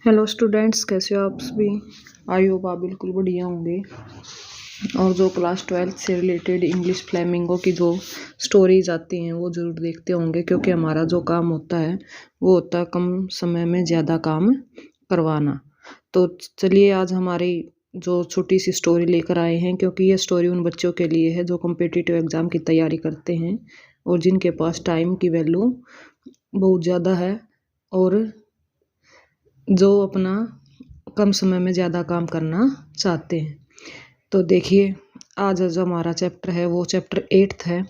Hello students, कैसे हो आप सभी। आई होप आप बिल्कुल बढ़िया होंगे। और जो क्लास 12th से रिलेटेड इंग्लिश फ्लेमिंगो की जो स्टोरीज आती हैं वो ज़रूर देखते होंगे, क्योंकि हमारा जो काम होता है वो होता है कम समय में ज़्यादा काम करवाना। तो चलिए आज हमारी जो छोटी सी स्टोरी लेकर आए हैं, क्योंकि ये स्टोरी उन बच्चों के लिए है जो कॉम्पिटिटिव एग्ज़ाम की तैयारी करते हैं और जिनके पास टाइम की वैल्यू बहुत ज़्यादा है और जो अपना कम समय में ज़्यादा काम करना चाहते हैं। तो देखिए, आज जो हमारा चैप्टर है वो चैप्टर 8 है,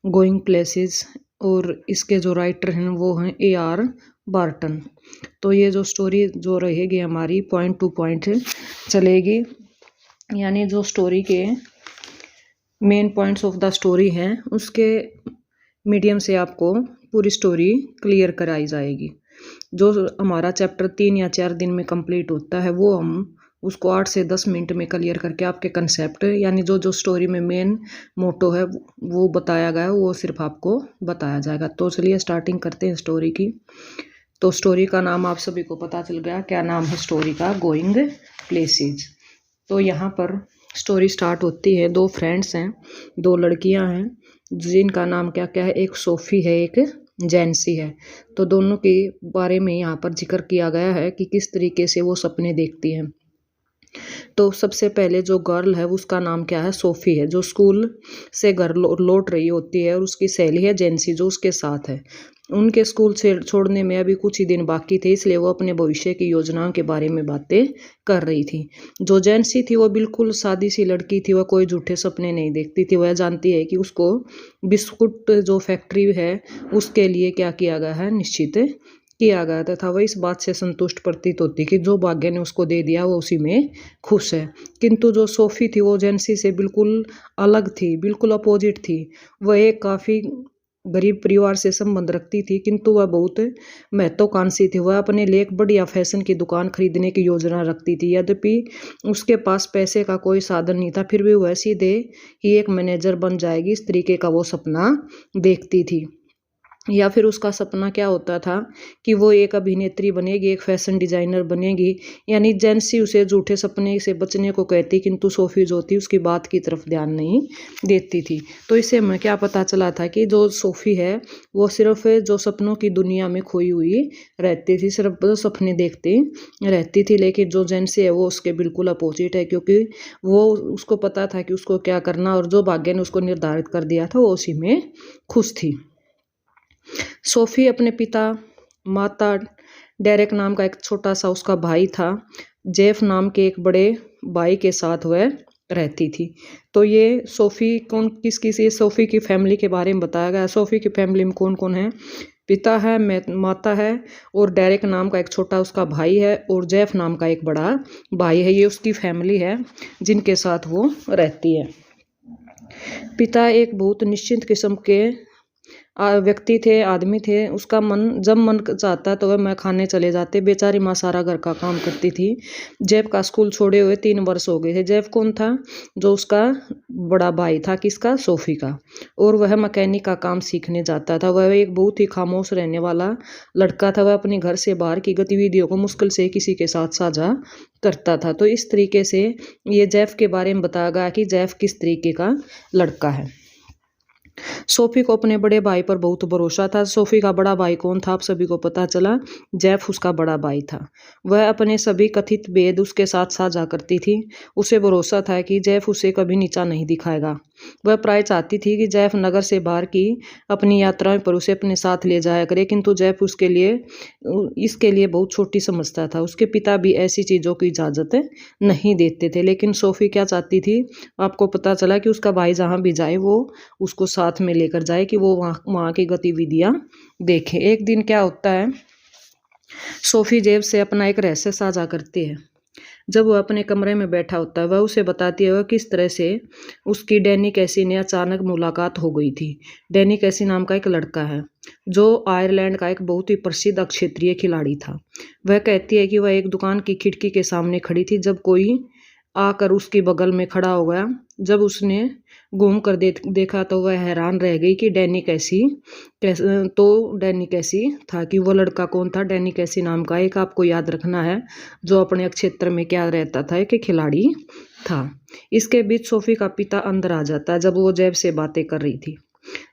गोइंग प्लेसेस। और इसके जो राइटर हैं वो हैं A.R. बार्टन। तो ये जो स्टोरी जो रहेगी हमारी पॉइंट टू पॉइंट चलेगी, यानी जो स्टोरी के main points of the story हैं उसके मीडियम से आपको पूरी स्टोरी क्लियर कराई जाएगी। जो हमारा चैप्टर 3 या 4 दिन में कंप्लीट होता है वो हम उसको 8 से 10 मिनट में क्लियर करके आपके कंसेप्ट यानी जो जो स्टोरी में मेन मोटो है वो बताया गया है वो सिर्फ आपको बताया जाएगा। तो चलिए स्टार्टिंग करते हैं स्टोरी की। तो स्टोरी का नाम आप सभी को पता चल गया, क्या नाम है स्टोरी का, गोइंग प्लेसेस। तो यहाँ पर स्टोरी स्टार्ट होती है, दो फ्रेंड्स हैं, दो लड़कियां हैं जिनका नाम क्या क्या है, एक सोफ़ी है एक जैंसी है। तो दोनों के बारे में यहाँ पर जिक्र किया गया है कि किस तरीके से वो सपने देखती हैं। तो सबसे पहले जो गर्ल है उसका नाम क्या है, सोफ़ी है, जो स्कूल से घर लौट रही होती है, और उसकी सहेली है जैंसी जो उसके साथ है। उनके स्कूल से छोड़ने में अभी कुछ ही दिन बाकी थे, इसलिए वो अपने भविष्य की योजनाओं के बारे में बातें कर रही थी। जो जैंसी थी वो बिल्कुल सादी सी लड़की थी, वह कोई झूठे सपने नहीं देखती थी। वह जानती है कि उसको बिस्कुट जो फैक्ट्री है उसके लिए क्या किया गया है, निश्चित किया गया था। वह इस बात से संतुष्ट प्रतीत होती कि जो भाग्य ने उसको दे दिया वो उसी में खुश है। किंतु जो सोफ़ी थी वो जैंसी से बिल्कुल अलग थी, बिल्कुल अपोजिट थी। वह एक काफ़ी गरीब परिवार से संबंध रखती थी, किंतु वह बहुत महत्वाकांक्षी थी। वह अपने लिए एक बढ़िया फैशन की दुकान खरीदने की योजना रखती थी। यद्यपि उसके पास पैसे का कोई साधन नहीं था, फिर भी वह सीधे ही एक मैनेजर बन जाएगी इस तरीके का वो सपना देखती थी। या फिर उसका सपना क्या होता था कि वो एक अभिनेत्री बनेगी, एक फैशन डिजाइनर बनेगी। यानी जैंसी उसे झूठे सपने से बचने को कहती, किंतु सोफ़ी जो थी उसकी बात की तरफ ध्यान नहीं देती थी। तो इससे हमें क्या पता चला था कि जो सोफ़ी है वो सिर्फ जो सपनों की दुनिया में खोई हुई रहती थी, सिर्फ सपने देखती रहती थी। लेकिन जो जैंसी है वो उसके बिल्कुल अपोजिट है, क्योंकि वो उसको पता था कि उसको क्या करना, और जो भाग्य ने उसको निर्धारित कर दिया था वो उसी में खुश थी। सोफ़ी अपने पिता, माता, डेरेक नाम का एक छोटा सा उसका भाई था, जेफ नाम के एक बड़े भाई के साथ वह रहती थी। तो ये सोफ़ी कौन किस किस ये सोफ़ी की फैमिली के बारे में बताया गया है। सोफ़ी की फैमिली में कौन कौन है, पिता है, माता है, और डेरेक नाम का एक छोटा उसका भाई है, और जेफ नाम का एक बड़ा भाई है। ये उसकी फैमिली है जिनके साथ वो रहती है। पिता एक बहुत निश्चिंत किस्म के व्यक्ति थे, आदमी थे। उसका मन जब मन चाहता तो वह मैं खाने चले जाते। बेचारी माँ सारा घर का काम करती थी। जैफ का स्कूल छोड़े हुए 3 वर्ष हो गए थे। जैफ कौन था, जो उसका बड़ा भाई था, किसका, सोफ़ी का। और वह मैकेनिक का काम सीखने जाता था। वह एक बहुत ही खामोश रहने वाला लड़का था। वह अपने घर से बाहर की गतिविधियों को मुश्किल से किसी के साथ साझा करता था। तो इस तरीके से ये जैफ के बारे में बताया गया कि जैफ किस तरीके का लड़का है। सोफ़ी को अपने बड़े भाई पर बहुत भरोसा था। सोफ़ी का बड़ा भाई कौन था, आप सभी को पता चला, जैफ उसका बड़ा भाई था। वह अपने सभी कथित भेद उसके साथ साझा करती थी। उसे भरोसा था कि जैफ उसे कभी नीचा नहीं दिखाएगा। वह प्राय चाहती थी कि जैफ नगर से बाहर की अपनी यात्राओं पर उसे अपने साथ ले जाया करे, किंतु जैफ इसके लिए बहुत छोटी समझता था। उसके पिता भी ऐसी चीज़ों की इजाज़त नहीं देते थे। लेकिन सोफ़ी क्या चाहती थी, आपको पता चला कि उसका भाई जहाँ भी जाए वो उसको साथ में लेकर जाए कि वो वहाँ की गतिविधियाँ देखे। एक दिन क्या होता है, सोफ़ी जेब से अपना एक रहस्य साझा करती है। जब वह अपने कमरे में बैठा होता है वह उसे बताती है वह किस तरह से उसकी डैनी कैसी ने अचानक मुलाकात हो गई थी। डैनी कैसी नाम का एक लड़का है जो आयरलैंड का एक बहुत ही प्रसिद्ध क्षेत्रीय खिलाड़ी था। वह कहती है कि वह एक दुकान की खिड़की के सामने खड़ी थी जब कोई आकर उसके बगल में खड़ा हो गया। जब उसने घूम कर देखा तो वह हैरान रह गई कि डैनी कैसी था कि वो लड़का कौन था। डैनी कैसी नाम का एक, आपको याद रखना है, जो अपने क्षेत्र में क्या रहता था, एक खिलाड़ी था। इसके बीच सोफी का पिता अंदर आ जाता है जब वो जैब से बातें कर रही थी।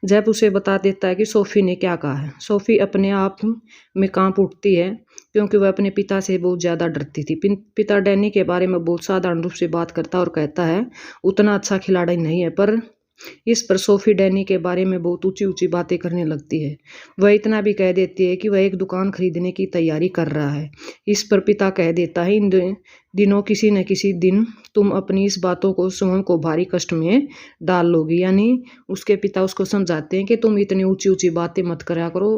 जैब उसे बता देता है कि सोफी ने क्या कहा है। सोफी अपने आप में कांप उठती है क्योंकि वह अपने पिता से बहुत ज़्यादा डरती थी। पिता डैनी के बारे में बहुत साधारण रूप से बात करता और कहता है उतना अच्छा खिलाड़ी नहीं है, पर इस पर सोफी डैनी के बारे में बहुत ऊंची ऊंची बातें करने लगती है। वह इतना भी कह देती है कि वह एक दुकान खरीदने की तैयारी कर रहा है। इस पर पिता कह देता है इन दिनों किसी न किसी दिन तुम अपनी इस बातों को स्वयं को भारी कष्ट में डाल लोगी। यानी उसके पिता उसको समझाते हैं कि तुम इतनी ऊंची ऊंची बातें मत करा करो,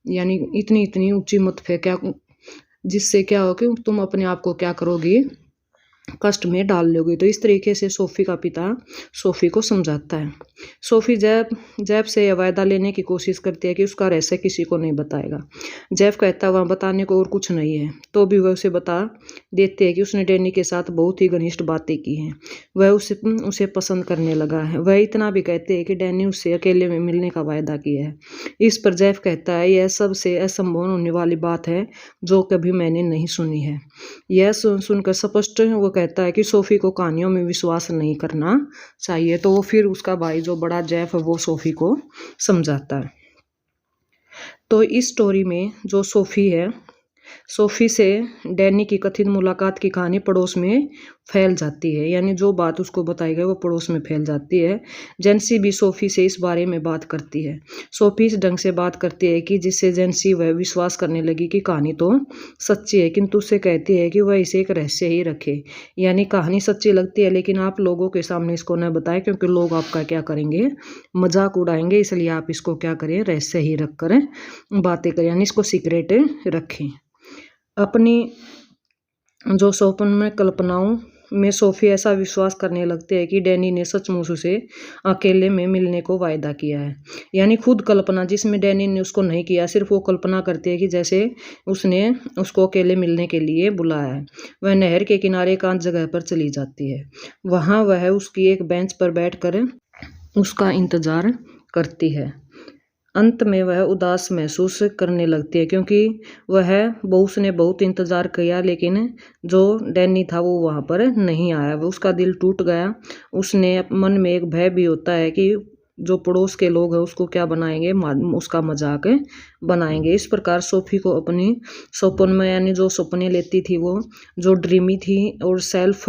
यानी इतनी इतनी ऊंची मत फेंका, जिससे क्या हो कि तुम अपने आप को क्या करोगी, कष्ट में डाल लोगे। तो इस तरीके से सोफी का पिता सोफी को समझाता है। सोफी जैब से यह वायदा लेने की कोशिश करती है कि उसका रहस्य किसी को नहीं बताएगा। जैब कहता है वह बताने को और कुछ नहीं है, तो भी वह उसे बता देते हैं कि उसने डैनी के साथ बहुत ही घनिष्ठ बातें की हैं, वह उसे पसंद करने लगा है। वह इतना भी कहते हैं कि डैनी उससे अकेले में मिलने का वायदा किया है। इस पर जैब कहता है यह सबसे असंभव होने वाली बात है जो कभी मैंने नहीं सुनी है। यह सुनकर स्पष्ट वो कहता है कि सोफी को कहानियों में विश्वास नहीं करना चाहिए। तो वो फिर उसका भाई जो बड़ा जैफ है वो सोफी को समझाता है। तो इस स्टोरी में जो सोफी है, सोफी से डैनी की कथित मुलाकात की कहानी पड़ोस में फैल जाती है, यानी जो बात उसको बताई गई वो पड़ोस में फैल जाती है। जेंसी भी सोफी से इस बारे में बात करती है। सोफी इस ढंग से बात करती है कि जिससे जेंसी वह विश्वास करने लगी कि कहानी तो सच्ची है, किंतु उससे कहती है कि वह इसे एक रहस्य ही रखे। यानी कहानी सच्ची लगती है लेकिन आप लोगों के सामने इसको न बताएं, क्योंकि लोग आपका क्या करेंगे, मजाक उड़ाएंगे, इसलिए आप इसको क्या करें, रहस्य ही रख कर बातें करें, यानी इसको सीक्रेट रखें। अपनी जो स्वप्न में कल्पनाओं में सोफी ऐसा विश्वास करने लगते हैं कि डैनी ने सचमुच उसे अकेले में मिलने को वायदा किया है। यानी खुद कल्पना, जिसमें डैनी ने उसको नहीं किया, सिर्फ वो कल्पना करती है कि जैसे उसने उसको अकेले मिलने के लिए बुलाया है। वह नहर के किनारे एकांत जगह पर चली जाती है। वहाँ वह उसकी एक बेंच पर बैठकर उसका इंतजार करती है। अंत में वह उदास महसूस करने लगती है क्योंकि उसने बहुत इंतज़ार किया, लेकिन जो डैनी था वो वहाँ पर नहीं आया। वो उसका दिल टूट गया। उसने मन में एक भय भी होता है कि जो पड़ोस के लोग हैं उसको क्या बनाएंगे, उसका मजाक बनाएंगे। इस प्रकार सोफी को अपनी स्वप्न में, यानी जो सपने लेती थी वो जो ड्रीमी थी और सेल्फ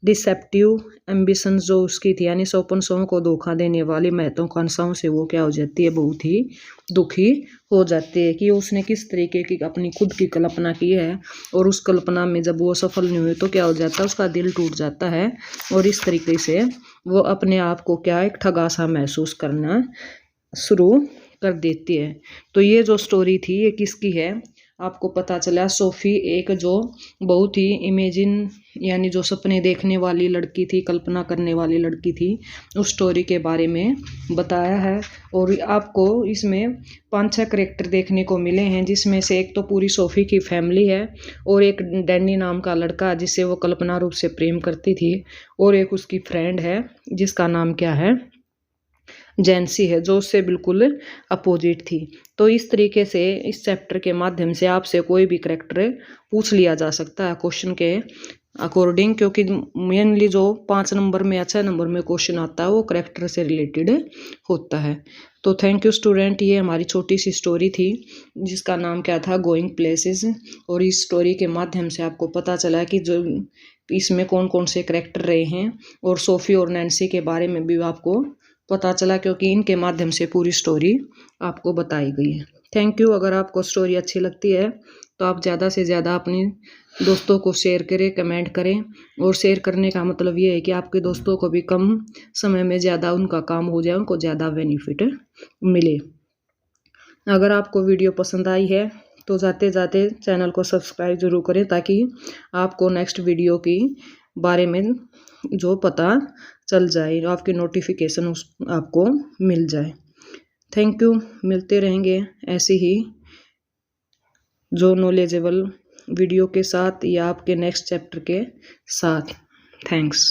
डिसेप्टिव एम्बिशंस जो उसकी थी, यानी स्वप्न को धोखा देने वाली महत्वाकांक्षाओं से वो क्या हो जाती है, बहुत ही दुखी हो जाती है कि उसने किस तरीके की अपनी खुद की कल्पना की है और उस कल्पना में जब वो सफल नहीं हुई तो क्या हो जाता है, उसका दिल टूट जाता है और इस तरीके से वो अपने आप को क्या एक ठगा सा महसूस करना शुरू कर देती है। तो ये जो स्टोरी थी ये किसकी है, आपको पता चला सोफी एक जो बहुत ही इमेजिन, यानी जो सपने देखने वाली लड़की थी, कल्पना करने वाली लड़की थी, उस स्टोरी के बारे में बताया है। और आपको इसमें 5-6 कैरेक्टर देखने को मिले हैं, जिसमें से एक तो पूरी सोफी की फैमिली है और एक डैनी नाम का लड़का जिससे वो कल्पना रूप से प्रेम करती थी, और एक उसकी फ्रेंड है जिसका नाम क्या है, जेंसी है, जो उससे बिल्कुल अपोजिट थी। तो इस तरीके से इस चैप्टर के माध्यम से आपसे कोई भी करैक्टर पूछ लिया जा सकता है क्वेश्चन के अकॉर्डिंग, क्योंकि मेनली जो 5 नंबर में या 6 नंबर में क्वेश्चन आता है वो करैक्टर से रिलेटेड होता है। तो थैंक यू स्टूडेंट, ये हमारी छोटी सी स्टोरी थी जिसका नाम क्या था, गोइंग प्लेसेस। और इस स्टोरी के माध्यम से आपको पता चला कि जो इसमें कौन कौन से करैक्टर रहे हैं और सोफी और नैन्सी के बारे में भी आपको पता चला, क्योंकि इनके माध्यम से पूरी स्टोरी आपको बताई गई है। Thank you. अगर आपको स्टोरी अच्छी लगती है तो आप ज़्यादा से ज़्यादा अपने दोस्तों को शेयर करें, कमेंट करें। और शेयर करने का मतलब ये है कि आपके दोस्तों को भी कम समय में ज़्यादा उनका काम हो जाए, उनको ज़्यादा बेनिफिट मिले। अगर आपको वीडियो पसंद आई है तो जाते जाते चैनल को सब्सक्राइब जरूर करें, ताकि आपको नेक्स्ट वीडियो की बारे में जो पता चल जाए, आपकी नोटिफिकेशन आपको मिल जाए। Thank you. मिलते रहेंगे ऐसे ही जो नॉलेजेबल वीडियो के साथ या आपके नेक्स्ट चैप्टर के साथ। थैंक्स।